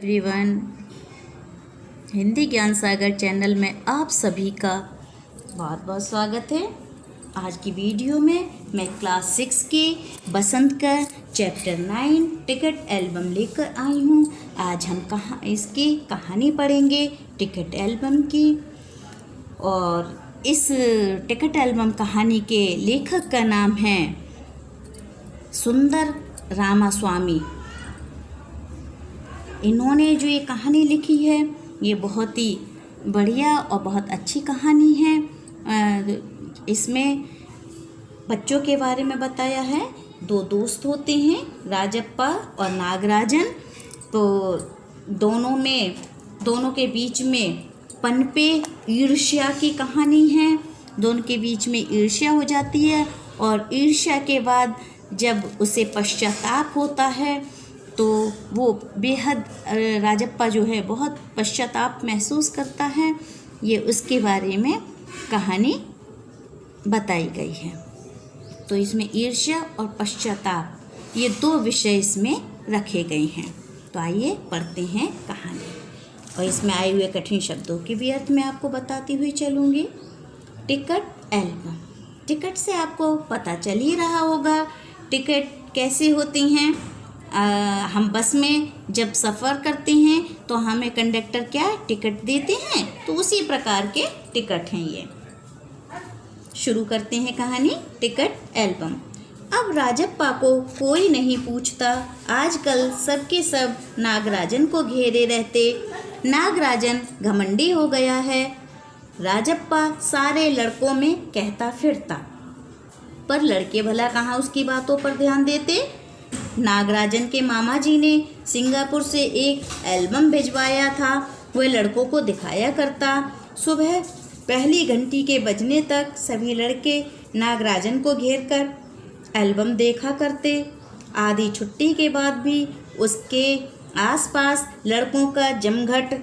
Everyone, Hindi ज्ञान सागर channel में आप सभी का बहुत बहुत स्वागत है। आज की वीडियो में मैं क्लास 6 के बसंत का चैप्टर 9 टिकट एल्बम लेकर आई हूँ। आज हम इसकी कहानी पढ़ेंगे टिकट एल्बम की। और इस टिकट एल्बम कहानी के लेखक का नाम है सुंदर रामास्वामी। इन्होंने जो ये कहानी लिखी है ये बहुत ही बढ़िया और बहुत अच्छी कहानी है। इसमें बच्चों के बारे में बताया है। दो दोस्त होते हैं, राजप्पा और नागराजन। तो दोनों के बीच में पनपे ईर्ष्या की कहानी है। दोनों के बीच में ईर्ष्या हो जाती है और ईर्ष्या के बाद जब उसे पश्चाताप होता है तो वो बेहद राजप्पा जो है बहुत पश्चाताप महसूस करता है। ये उसके बारे में कहानी बताई गई है। तो इसमें ईर्ष्या और पश्चाताप ये दो विषय इसमें रखे गए हैं। तो आइए पढ़ते हैं कहानी। और इसमें आए हुए कठिन शब्दों के भी अर्थ मैं आपको बताती हुई चलूँगी। Ticket album. टिकट से आपको पता चल ही रहा होगा टिकट कैसे होती हैं। हम बस में जब सफ़र करते हैं तो हमें कंडक्टर क्या टिकट देते हैं, तो उसी प्रकार के टिकट हैं ये। शुरू करते हैं कहानी टिकट एल्बम। अब राजप्पा को कोई नहीं पूछता। आजकल सबके सब नागराजन को घेरे रहते। नागराजन घमंडी हो गया है। राजप्पा सारे लड़कों में कहता फिरता, पर लड़के भला कहाँ उसकी बातों पर ध्यान देते। नागराजन के मामा जी ने सिंगापुर से एक एल्बम भिजवाया था, वह लड़कों को दिखाया करता। सुबह पहली घंटी के बजने तक सभी लड़के नागराजन को घेरकर एल्बम देखा करते। आधी छुट्टी के बाद भी उसके आसपास लड़कों का जमघट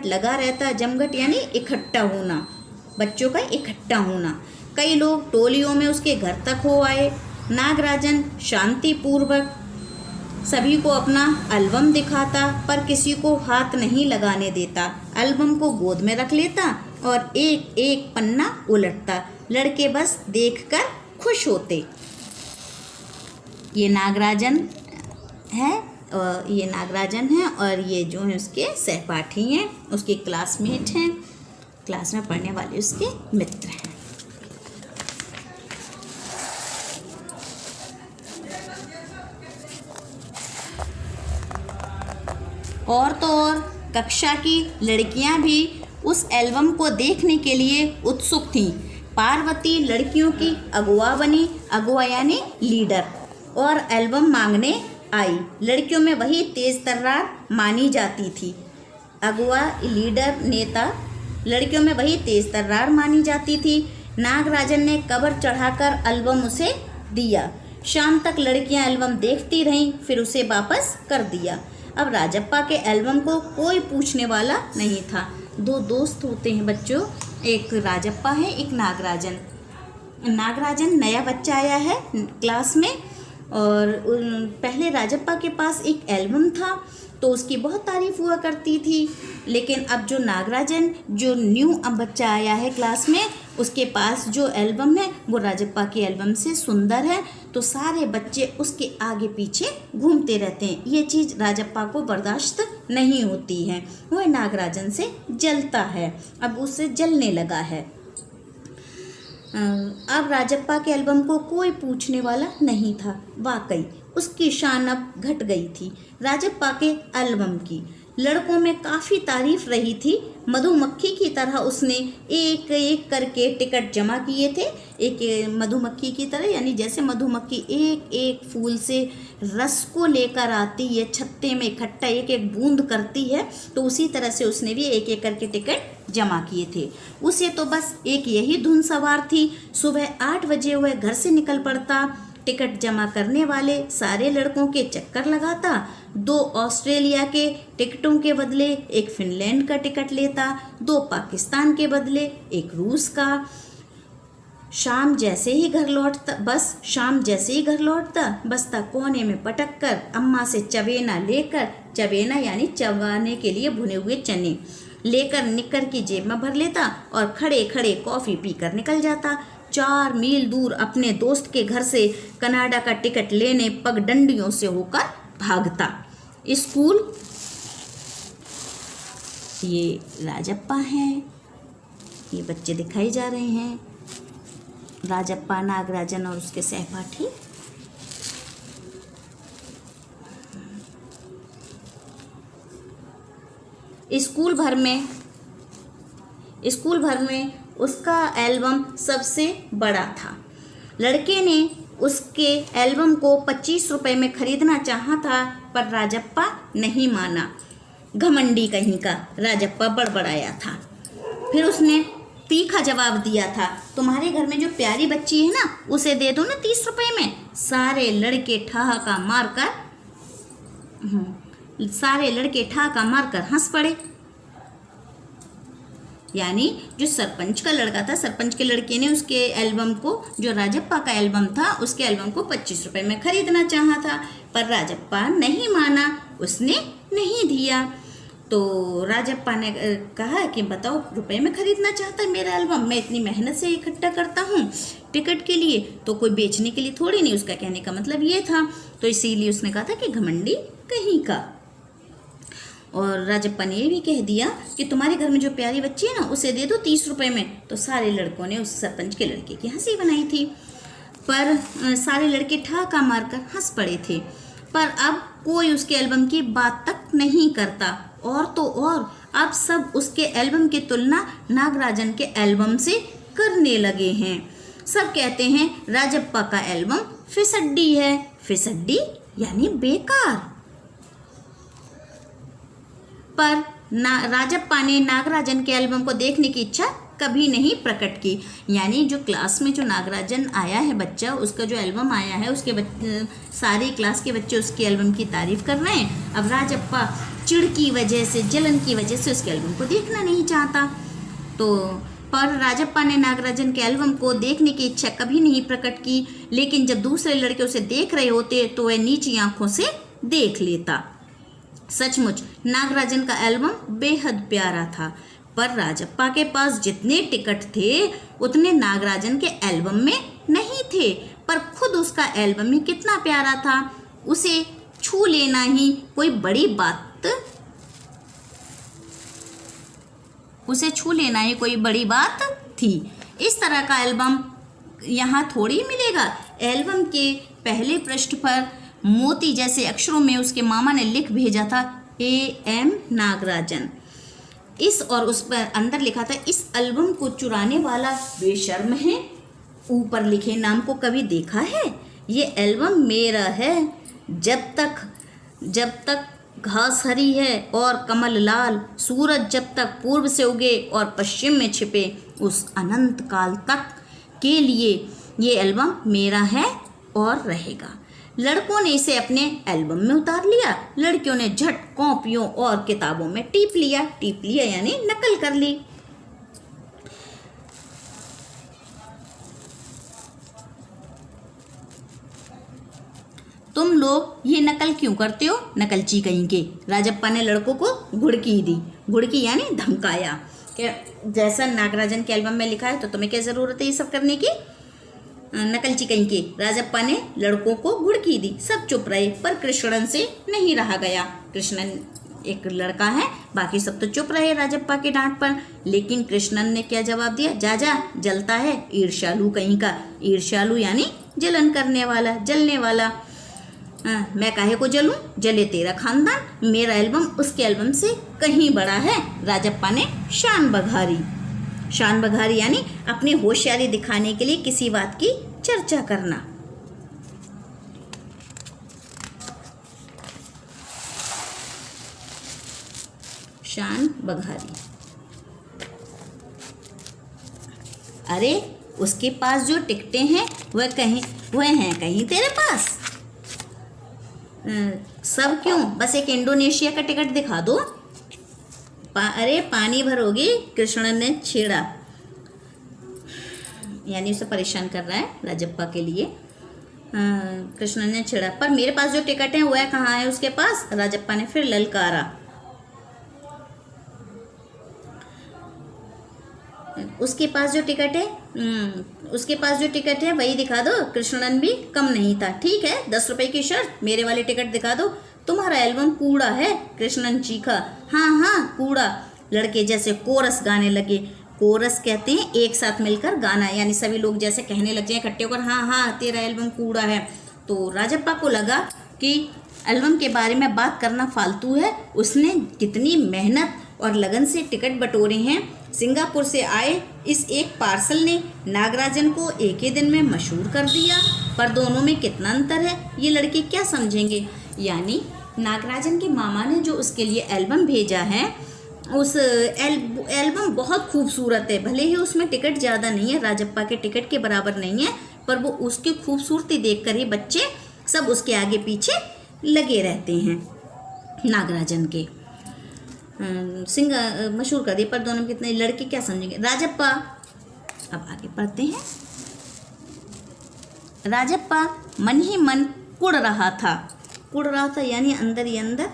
लगा रहता। जमघट यानी इकट्ठा होना, बच्चों का इकट्ठा होना। कई लोग टोलियों में उसके घर तक हो आए। नागराजन शांतिपूर्वक सभी को अपना एल्बम दिखाता, पर किसी को हाथ नहीं लगाने देता। एल्बम को गोद में रख लेता और एक एक पन्ना उलटता। लड़के बस देखकर खुश होते। ये नागराजन है और ये जो है उसके सहपाठी हैं, उसके क्लासमेट हैं, क्लास में पढ़ने वाले उसके मित्र हैं। और तो और कक्षा की लड़कियां भी उस एल्बम को देखने के लिए उत्सुक थीं। पार्वती लड़कियों की अगुआ बनी, अगुआ यानी लीडर, और एल्बम मांगने आई। लड़कियों में वही तेज तर्रार मानी जाती थी। अगुआ लीडर नेता लड़कियों में वही तेज तर्रार मानी जाती थी। नागराजन ने कबर चढ़ाकर एल्बम उसे दिया। शाम तक लड़कियां एल्बम देखती रहीं, फिर उसे वापस कर दिया। अब राजप्पा के एल्बम को कोई पूछने वाला नहीं था। दो दोस्त होते हैं बच्चों, एक राजप्पा है, एक नागराजन। नागराजन नया बच्चा आया है क्लास में, और पहले राजप्पा के पास एक एल्बम था तो उसकी बहुत तारीफ हुआ करती थी। लेकिन अब जो नागराजन जो न्यू बच्चा आया है क्लास में, उसके पास जो एल्बम है वो राजप्पा की एल्बम से सुंदर है, तो सारे बच्चे उसके आगे पीछे घूमते रहते हैं। ये चीज़ राजप्पा को बर्दाश्त नहीं होती है। वह नागराजन से जलता है, अब उससे जलने लगा है। अब राजप्पा के एल्बम को कोई पूछने वाला नहीं था। वाकई उसकी शान अब घट गई थी। राजप्पा के एल्बम की लड़कों में काफ़ी तारीफ रही थी। मधुमक्खी की तरह उसने एक एक करके टिकट जमा किए थे। एक मधुमक्खी की तरह, यानी जैसे मधुमक्खी एक एक फूल से रस को लेकर आती है, छत्ते में इकट्ठा एक एक बूंद करती है, तो उसी तरह से उसने भी एक एक करके टिकट जमा किए थे। उसे तो बस एक यही धुन सवार थी। सुबह 8 बजे वह घर से निकल पड़ता। टिकट जमा करने वाले सारे लड़कों के चक्कर लगाता। 2 ऑस्ट्रेलिया के टिकटों के बदले एक फिनलैंड का टिकट लेता, 2 पाकिस्तान के बदले एक रूस का। शाम जैसे ही घर लौटता बस्ता कोने में पटक कर अम्मा से चवेना लेकर, चवेना यानी चबाने के लिए भुने हुए चने लेकर निक्कर की जेब में भर लेता और खड़े खड़े कॉफ़ी पीकर निकल जाता। 4 मील दूर अपने दोस्त के घर से कनाडा का टिकट लेने पगडंडियों से होकर भागता। स्कूल, ये राजप्पा हैं, ये बच्चे दिखाई जा रहे हैं, राजप्पा, नागराजन और उसके सहपाठी। स्कूल भर में उसका एल्बम सबसे बड़ा था। लड़के ने उसके एल्बम को 25 रुपए में खरीदना चाहा था, पर राजप्पा नहीं माना। घमंडी कहीं का राजप्पा बड़बड़ाया था। फिर उसने तीखा जवाब दिया था, तुम्हारे घर में जो प्यारी बच्ची है ना, उसे दे दो ना 30 रुपए में। सारे लड़के ठहाका मारकर हंस पड़े। यानी जो सरपंच का लड़का था, सरपंच के लड़के ने उसके एल्बम को, जो राजप्पा का एल्बम था, उसके एल्बम को 25 रुपए में खरीदना चाहा था, पर राजप्पा नहीं माना, उसने नहीं दिया। तो राजप्पा ने कहा कि बताओ, रुपए में खरीदना चाहता है मेरा एल्बम, मैं इतनी मेहनत से इकट्ठा करता हूँ टिकट के लिए, तो कोई बेचने के लिए थोड़ी नहीं। उसका कहने का मतलब ये था। तो इसीलिए उसने कहा था कि घमंडी कहीं का। और राजप्पा ने ये भी कह दिया कि तुम्हारे घर में जो प्यारी बच्ची है ना, उसे दे दो 30 रुपए में। तो सारे लड़कों ने उस सरपंच के लड़के की हंसी बनाई थी, पर सारे लड़के ठहाका मारकर हंस पड़े थे। पर अब कोई उसके एल्बम की बात तक नहीं करता। और तो और अब सब उसके एल्बम की तुलना नागराजन के एल्बम से करने लगे हैं। सब कहते हैं राजप्पा का एल्बम फिसड्डी है। फिसड्डी यानी बेकार। पर राजप्पा ने नागराजन के एल्बम को देखने की इच्छा कभी नहीं प्रकट की। यानी जो क्लास में जो नागराजन आया है बच्चा, उसका जो एल्बम आया है, उसके सारी क्लास के बच्चे उसके एल्बम की तारीफ कर रहे हैं। अब राजप्पा चिढ़ की वजह से, जलन की वजह से उसके एल्बम को देखना नहीं चाहता। तो पर राजप्पा ने नागराजन के एल्बम को देखने की इच्छा कभी नहीं प्रकट की। लेकिन जब दूसरे लड़के उसे देख रहे होते तो वह नीची आंखों से देख लेता। सचमुच नागराजन का एल्बम बेहद प्यारा था, पर राजप्पा के पास जितने टिकट थे उतने नागराजन के एल्बम में नहीं थे। पर खुद उसका एल्बम ही कितना प्यारा था, उसे छू लेना ही कोई बड़ी बात थी। इस तरह का एल्बम यहाँ थोड़ी मिलेगा। एल्बम के पहले पृष्ठ पर मोती जैसे अक्षरों में उसके मामा ने लिख भेजा था, A.M. नागराजन। इस और उस पर अंदर लिखा था, इस एल्बम को चुराने वाला बेशर्म है। ऊपर लिखे नाम को कभी देखा है? ये एल्बम मेरा है। जब तक घास हरी है और कमल लाल, सूरज जब तक पूर्व से उगे और पश्चिम में छिपे, उस अनंत काल तक के लिए ये एल्बम मेरा है और रहेगा। लड़कों ने इसे अपने एल्बम में उतार लिया। लड़कियों ने झट कॉपियों और किताबों में टीप लिया यानी नकल कर ली। तुम लोग ये नकल क्यों करते हो, नकलची कहीं के? राजप्पा ने लड़कों को घुड़की दी। घुड़की यानी धमकाया कि जैसा नागराजन के एल्बम में लिखा है तो तुम्हें क्या ज़रूरत है ये सब करने की, नकलची कहीं के। राजप्पा ने लड़कों को घुड़की दी। सब चुप रहे, पर कृष्णन से नहीं रहा गया। कृष्णन एक लड़का है, बाकी सब तो चुप रहे राजप्पा के डांट पर। लेकिन कृष्णन ने क्या जवाब दिया, जा जलता है, ईर्ष्यालु कहीं का। ईर्ष्यालु यानी जलन करने वाला, जलने वाला। मैं काहे को जलूं, जले तेरा खानदान, मेरा एल्बम उसके एल्बम से कहीं बड़ा है। राजप्पा ने शान बघारी यानी अपनी होशियारी दिखाने के लिए किसी बात की चर्चा करना। शान बघारी। अरे उसके पास जो टिकटें हैं वह हैं कहीं तेरे पास। सब क्यों, बस एक इंडोनेशिया का टिकट दिखा दो। अरे पानी भरोगी, कृष्णन ने छेड़ा। यानी उसे परेशान कर रहा है राजप्पा के लिए। कृष्ण ने छिड़ा, पर मेरे पास जो टिकट है वह कहाँ है उसके पास? राजप्पा ने फिर ललकारा। उसके पास जो टिकट है उसके पास जो टिकट है वही दिखा दो। कृष्णन भी कम नहीं था। ठीक है, 10 रुपए की शर्त, मेरे वाले टिकट दिखा दो। तुम्हारा एल्बम कूड़ा है, कृष्णन चीखा। हाँ हाँ कूड़ा, लड़के जैसे कोरस गाने लगे। कोरस कहते हैं एक साथ मिलकर गाना, यानी सभी लोग जैसे कहने लग जाए इकट्ठे होकर, हाँ हाँ तेरा एल्बम कूड़ा है। तो राजप्पा को लगा कि एल्बम के बारे में बात करना फालतू है। उसने कितनी मेहनत और लगन से टिकट बटोरे हैं। सिंगापुर से आए इस एक पार्सल ने नागराजन को एक ही दिन में मशहूर कर दिया। पर दोनों में कितना अंतर है ये लड़के क्या समझेंगे। यानी नागराजन के मामा ने जो उसके लिए एल्बम भेजा है, उस एल्बम बहुत खूबसूरत है। भले ही उसमें टिकट ज़्यादा नहीं है, राजप्पा के टिकट के बराबर नहीं है, पर वो उसकी खूबसूरती देखकर ही बच्चे सब उसके आगे पीछे लगे रहते हैं। नागराजन के मशहूर कर दिए, पर दोनों में कितने लड़के क्या समझेंगे। राजप्पा, अब आगे पढ़ते हैं। राजप्पा मन ही मन कुड़ रहा था, यानी अंदर ही अंदर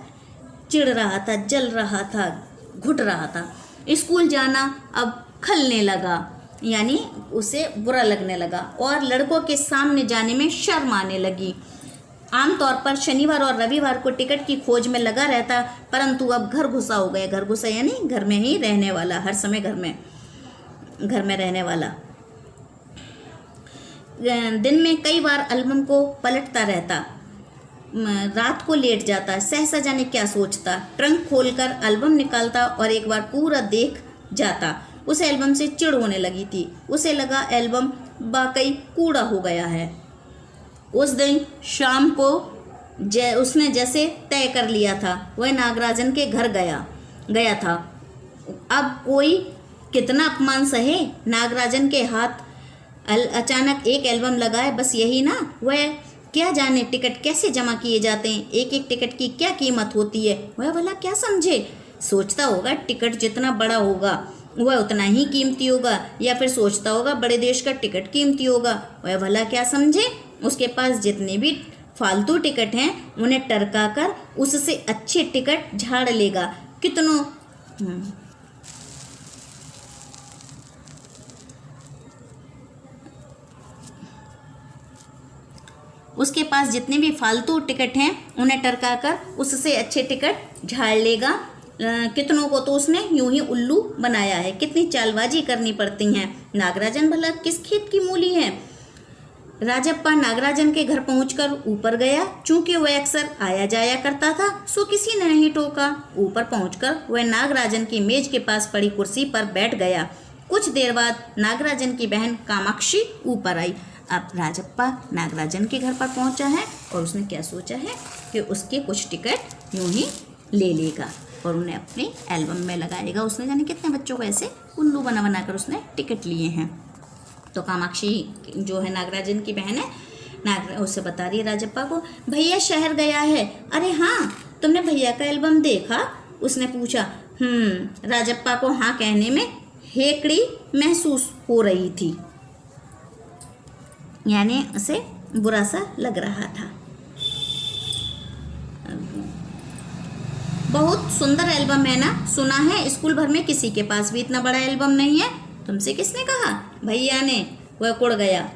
चिढ़ रहा था, जल रहा था, घुट रहा था। स्कूल जाना अब खलने लगा, यानी उसे बुरा लगने लगा और लड़कों के सामने जाने में शर्म आने लगी। आमतौर पर शनिवार और रविवार को टिकट की खोज में लगा रहता, परंतु अब घर घुसा हो गया। घर घुसा यानी घर में ही रहने वाला, हर समय घर में रहने वाला। दिन में कई बार एल्बम को पलटता रहता, रात को लेट जाता, सहसा जाने क्या सोचता। ट्रंक खोलकर एल्बम निकालता और एक बार पूरा देख जाता। उस एल्बम से चिढ़ होने लगी थी। उसे लगा एल्बम वाकई कूड़ा हो गया है। उस दिन शाम को उसने जैसे तय कर लिया था, वह नागराजन के घर गया था। अब कोई कितना अपमान सहे। नागराजन के हाथ अचानक एक एल्बम लगाए, बस यही ना। वह क्या जाने टिकट कैसे जमा किए जाते हैं, एक एक टिकट की क्या कीमत होती है, वह भला क्या समझे। सोचता होगा टिकट जितना बड़ा होगा वह उतना ही कीमती होगा, या फिर सोचता होगा बड़े देश का टिकट कीमती होगा, वह भला क्या समझे। उसके पास जितने भी फालतू टिकट हैं उन्हें टरका कर उससे अच्छे टिकट झाड़ लेगा। कितनों उसके पास जितने भी फालतू टिकट हैं उन्हें टरका कर उससे अच्छे टिकट झाड़ लेगा। कितनों को तो उसने यूं ही उल्लू बनाया है। कितनी चालबाजी करनी पड़ती हैं। नागराजन भला किस खेत की मूली है। राजप्पा नागराजन के घर पहुंचकर ऊपर गया। चूंकि वह अक्सर आया जाया करता था, सो किसी ने नहीं टोका। ऊपर पहुंचकर वह नागराजन की मेज के पास पड़ी कुर्सी पर बैठ गया। कुछ देर बाद नागराजन की बहन कामाक्षी ऊपर आई। अब राजप्पा नागराजन के घर पर पहुंचा है और उसने क्या सोचा है कि उसके कुछ टिकट यूं ही ले लेगा और उन्हें अपने एल्बम में लगाएगा। उसने जाने कितने बच्चों को ऐसे उल्लू बना कर उसने टिकट लिए हैं। तो कामाक्षी जो है नागराजन की बहन है, उससे बता रही है राजप्पा को, भैया शहर गया है। अरे हाँ, तुमने भैया का एल्बम देखा? उसने पूछा। राजप्पा को हाँ कहने में हेकड़ी महसूस हो रही थी, यानी उसे बुरा सा लग रहा था। बहुत सुंदर एल्बम है ना? सुना है स्कूल भर में किसी के पास भी इतना बड़ा एल्बम नहीं है। तुमसे किसने कहा? भैया ने। वह कुड़ गया।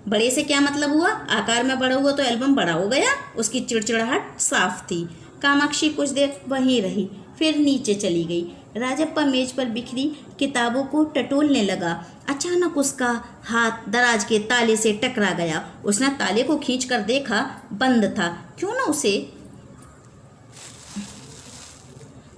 बड़े से क्या मतलब हुआ? आकार में बड़ा हुआ तो एल्बम बड़ा हो गया। उसकी चिड़चिड़ाहट साफ थी। कामाक्षी कुछ देर वहीं रही, फिर नीचे चली गई। राजप्पा मेज पर बिखरी किताबों को टटोलने लगा। अचानक उसका हाथ दराज के ताले से टकरा गया। उसने ताले को खींचकर देखा, बंद था। क्यों ना उसे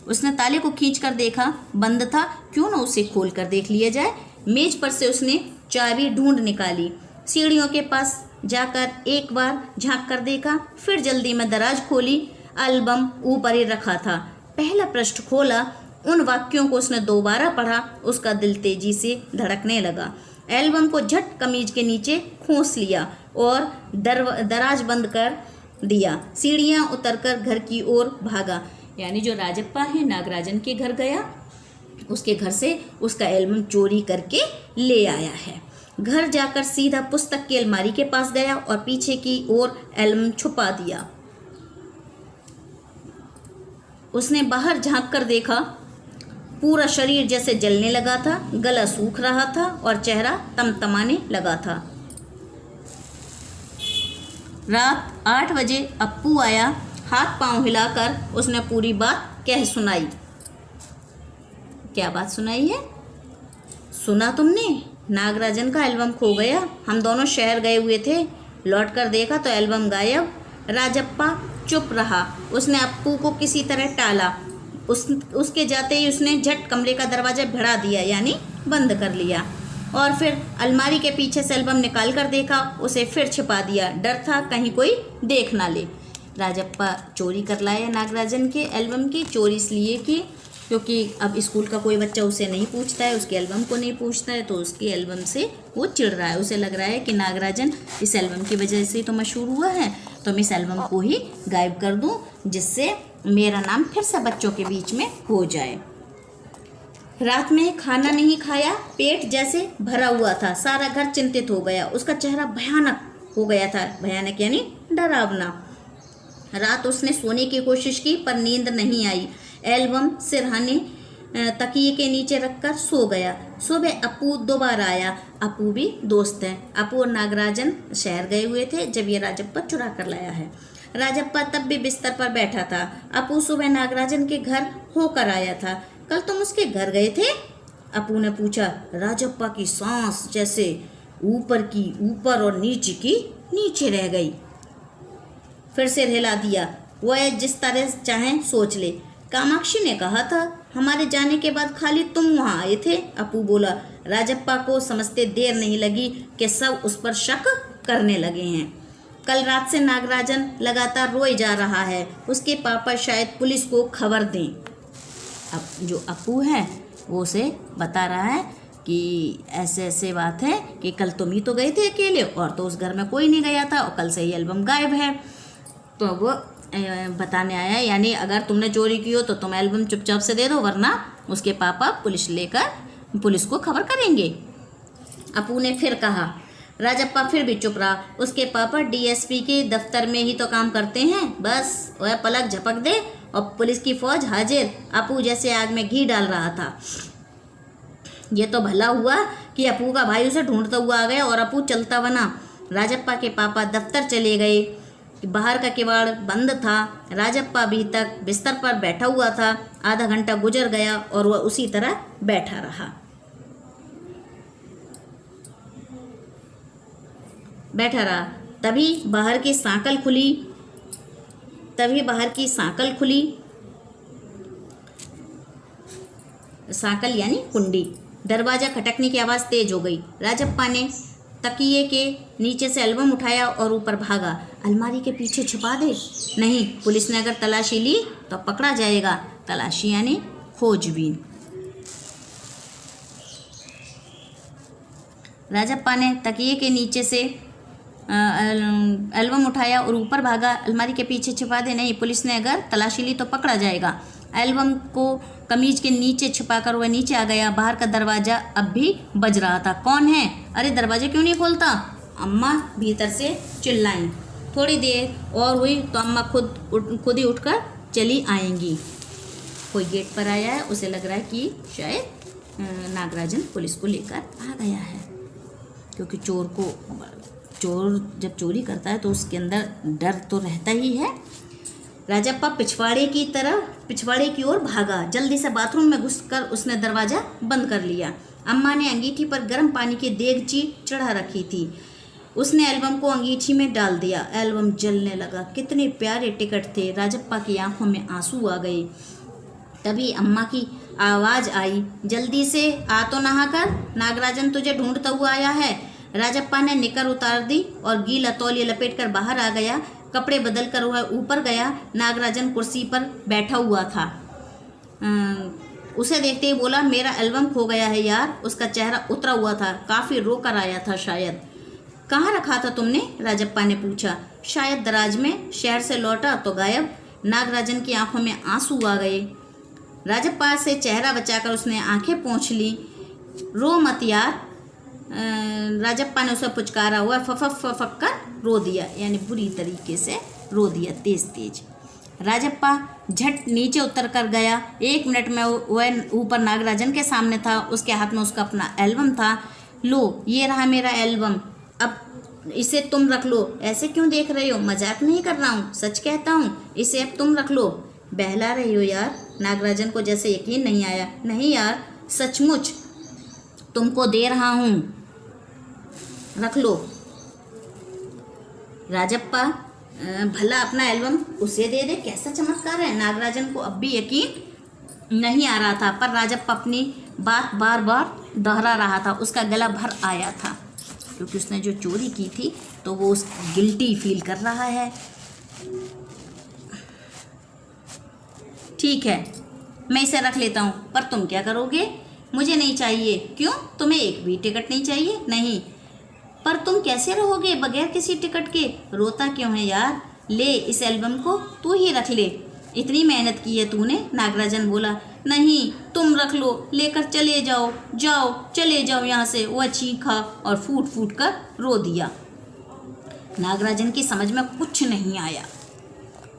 उसने ताले को खींचकर देखा, बंद था। क्यों ना उसे खोलकर देख लिया जाए। मेज पर से उसने चाबी ढूंढ निकाली। सीढ़ियों के पास जाकर एक बार झांक कर देखा, फिर जल्दी में दराज खोली। एल्बम ऊपर ही रखा था। पहला पृष्ठ खोला, उन वाक्यों को उसने दोबारा पढ़ा। उसका दिल तेजी से धड़कने लगा। एल्बम को झट कमीज के नीचे खोस लिया और दराज बंद कर दिया। सीढ़ियाँ उतरकर घर की ओर भागा। यानी जो राजप्पा है नागराजन के घर गया, उसके घर से उसका एल्बम चोरी करके ले आया है। घर जाकर सीधा पुस्तक की अलमारी के पास गया और पीछे की ओर एल्बम छुपा दिया। उसने बाहर झांक कर देखा, पूरा शरीर जैसे जलने लगा था, गला सूख रहा था और चेहरा तमतमाने लगा था। रात 8 बजे अप्पू आया। हाथ पांव हिलाकर उसने पूरी बात कह सुनाई। क्या बात सुनाई है? सुना तुमने? नागराजन का एल्बम खो गया। हम दोनों शहर गए हुए थे, लौट कर देखा तो एल्बम गायब। राजप्पा चुप रहा। उसने अप्पू को किसी तरह टाला। उसके जाते ही उसने झट कमरे का दरवाज़ा भिड़ा दिया, यानी बंद कर लिया, और फिर अलमारी के पीछे से एल्बम निकाल कर देखा, उसे फिर छिपा दिया। डर था कहीं कोई देख ना ले। राजप्पा चोरी कर लाया नागराजन के एल्बम की। चोरी इसलिए की क्योंकि अब स्कूल का कोई बच्चा उसे नहीं पूछता है, उसके एल्बम को नहीं पूछता है, तो उसके एल्बम से वो चिढ़ रहा है। उसे लग रहा है कि नागराजन इस एल्बम की वजह से ही तो मशहूर हुआ है, तो मैं इस एल्बम को ही गायब कर दूं, जिससे मेरा नाम फिर से बच्चों के बीच में हो जाए। रात में खाना नहीं खाया, पेट जैसे भरा हुआ था। सारा घर चिंतित हो गया। उसका चेहरा भयानक हो गया था। भयानक यानी डरावना। रात उसने सोने की कोशिश की पर नींद नहीं आई। एल्बम सिरहाने तकिए के नीचे रखकर सो गया। सुबह अप्पू दोबारा आया। अप्पू भी दोस्त है। अप्पू और नागराजन शहर गए हुए थे जब ये राजप्पा चुरा कर लाया है। राजप्पा तब भी बिस्तर पर बैठा था। अप्पू सुबह नागराजन के घर होकर आया था। कल तुम उसके घर गए थे? अप्पू ने पूछा। राजप्पा की सांस जैसे ऊपर की ऊपर और नीचे की नीचे रह गई। फिर सिर हिला दिया। वह जिस तरह चाहे सोच ले। कामाक्षी ने कहा था हमारे जाने के बाद खाली तुम वहाँ आए थे, अप्पू बोला। राजप्पा को समझते देर नहीं लगी कि सब उस पर शक करने लगे हैं। कल रात से नागराजन लगातार रोए जा रहा है। उसके पापा शायद पुलिस को खबर दें। अब जो अप्पू है वो उसे बता रहा है कि ऐसे ऐसे बात है कि कल तुम ही तो गए थे अकेले, और तो उस घर में कोई नहीं गया था, और कल से ही एल्बम गायब है। तो वो बताने आया, यानी अगर तुमने चोरी की हो तो तुम एल्बम चुपचाप से दे दो, वरना उसके पापा पुलिस को खबर करेंगे। अप्पू ने फिर कहा। राजप्पा फिर भी चुप रहा। उसके पापा डीएसपी के दफ्तर में ही तो काम करते हैं, बस वह पलक झपक दे और पुलिस की फौज हाजिर। अप्पू जैसे आग में घी डाल रहा था। ये तो भला हुआ कि अप्पू का भाई उसे ढूंढता हुआ आ गया और अप्पू चलता बना। राजप्पा के पापा दफ्तर चले गए। बाहर का किवाड़ बंद था। राजप्पा अभी तक बिस्तर पर बैठा हुआ था। आधा घंटा गुजर गया और वह उसी तरह बैठा रहा। तभी बाहर की सांकल खुली। सांकल यानी कुंडी। दरवाजा खटकने की आवाज़ तेज हो गई। राजप्पा ने तकिए के नीचे से एल्बम उठाया और ऊपर भागा। अलमारी के पीछे छुपा दे। नहीं, पुलिस ने अगर तलाशी ली तो पकड़ा जाएगा। तलाशी यानी खोजबीन। राजप्पा ने तकिए के नीचे से एल्बम उठाया और ऊपर भागा। अलमारी के पीछे छुपा दे। नहीं, पुलिस ने अगर तलाशी ली तो पकड़ा जाएगा। एल्बम को कमीज के नीचे छुपाकर वह नीचे आ गया। बाहर का दरवाज़ा अब भी बज रहा था। कौन है? अरे दरवाज़ा क्यों नहीं खोलता? अम्मा भीतर से चिल्लाईं। थोड़ी देर और हुई तो अम्मा खुद ही उठकर चली आएंगी। कोई गेट पर आया है। उसे लग रहा है कि शायद नागराजन पुलिस को लेकर आ गया है, क्योंकि चोर जब चोरी करता है तो उसके अंदर डर तो रहता ही है। राजप्पा पिछवाड़े की ओर भागा। जल्दी से बाथरूम में घुसकर उसने दरवाज़ा बंद कर लिया। अम्मा ने अंगीठी पर गर्म पानी की देगची चढ़ा रखी थी। उसने एल्बम को अंगीठी में डाल दिया। एल्बम जलने लगा। कितने प्यारे टिकट थे। राजप्पा की आंखों में आंसू आ गए। तभी अम्मा की आवाज़ आई, जल्दी से आ तो नहाकर, नागराजन तुझे ढूंढता हुआ आया है। राजप्पा ने निकर उतार दी और गीला तौलिया लपेटकर बाहर आ गया। कपड़े बदल कर वह ऊपर गया। नागराजन कुर्सी पर बैठा हुआ था। उसे देखते ही बोला, मेरा एल्बम खो गया है यार। उसका चेहरा उतरा हुआ था। काफ़ी रोकर आया था शायद। कहाँ रखा था तुमने? राजप्पा ने पूछा। शायद दराज में। शहर से लौटा तो गायब। नागराजन की आंखों में आंसू आ गए। राजप्पा से चेहरा बचाकर उसने आंखें पोंछ ली। रो मत यार, राजप्पा ने उसे पुचकारा हुआ फक कर रो दिया, यानी बुरी तरीके से रो दिया, तेज तेज। राजप्पा झट नीचे उतर कर गया। 1 मिनट में वह ऊपर नागराजन के सामने था। उसके हाथ में उसका अपना एल्बम था। लो, ये रहा मेरा एल्बम, अब इसे तुम रख लो। ऐसे क्यों देख रहे हो? मजाक नहीं कर रहा हूँ, सच कहता हूँ, इसे अब तुम रख लो। बहला रही हो यार। नागराजन को जैसे यकीन नहीं आया। नहीं यार, सचमुच तुमको दे रहा हूँ, रख लो। राजप्पा भला अपना एल्बम उसे दे दे, कैसा चमत्कार है। नागराजन को अब भी यकीन नहीं आ रहा था, पर राजप्पा अपनी बात बार बार दोहरा रहा था। उसका गला भर आया था क्योंकि उसने जो चोरी की थी तो वो उस गिल्टी फील कर रहा है। ठीक है, मैं इसे रख लेता हूँ, पर तुम क्या करोगे? मुझे नहीं चाहिए। क्यों? तुम्हें एक भी टिकट नहीं चाहिए? नहीं। पर तुम कैसे रहोगे बगैर किसी टिकट के? रोता क्यों है यार? ले, इस एल्बम को तू ही रख ले, इतनी मेहनत की है तूने। नागराजन बोला। नहीं, तुम रख लो, लेकर चले जाओ, जाओ, चले जाओ यहाँ से। वह चीखा और फूट फूट कर रो दिया। नागराजन की समझ में कुछ नहीं आया।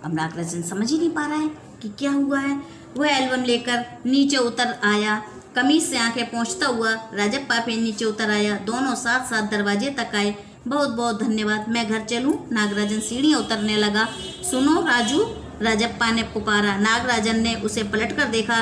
अब नागराजन समझ ही नहीं पा रहा है कि क्या हुआ है। वह एल्बम लेकर नीचे उतर आया। कमीज से आंखें पोंछता हुआ राजप्पा फिर नीचे उतर आया। दोनों साथ साथ दरवाजे तक आए। बहुत बहुत धन्यवाद, मैं घर चलूं? नागराजन सीढ़ियाँ उतरने लगा। सुनो राजू, राजप्पा ने पुकारा। नागराजन ने उसे पलट कर देखा।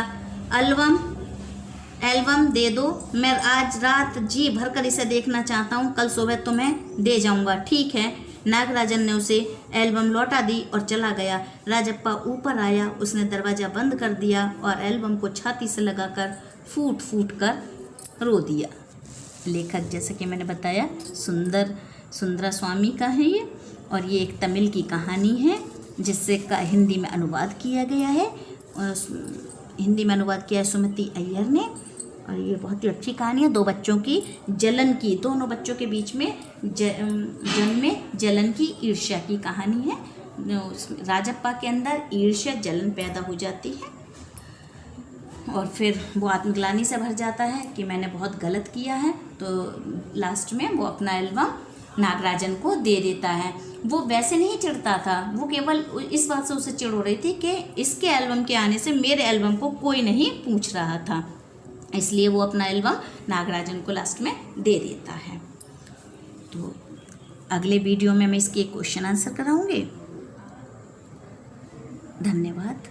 एल्बम दे दो, मैं आज रात जी भरकर इसे देखना चाहता हूँ, कल सुबह तुम्हें दे जाऊँगा। ठीक है। नागराजन ने उसे एल्बम लौटा दी और चला गया। राजप्पा ऊपर आया, उसने दरवाज़ा बंद कर दिया और एल्बम को छाती से लगाकर फूट फूट कर रो दिया। लेखक जैसे कि मैंने बताया सुंदरा स्वामी का है ये, और ये एक तमिल की कहानी है जिससे का हिंदी में अनुवाद किया गया है। हिंदी में अनुवाद किया है सुमति अय्यर ने, और ये बहुत ही अच्छी कहानी है। 2 बच्चों की जलन की, दोनों बच्चों के बीच में जलन की, ईर्ष्या की कहानी है। राजप्पा के अंदर ईर्ष्या जलन पैदा हो जाती है और फिर वो आत्मग्लानि से भर जाता है कि मैंने बहुत गलत किया है। तो लास्ट में वो अपना एल्बम नागराजन को दे देता है। वो वैसे नहीं चिढ़ता था, वो केवल इस बात से उसे चिढ़ हो रही थी कि इसके एल्बम के आने से मेरे एल्बम को कोई नहीं पूछ रहा था, इसलिए वो अपना एल्बम नागराजन को लास्ट में दे देता है। तो अगले वीडियो में मैं इसकी एक क्वेश्चन आंसर कराऊंगी। धन्यवाद।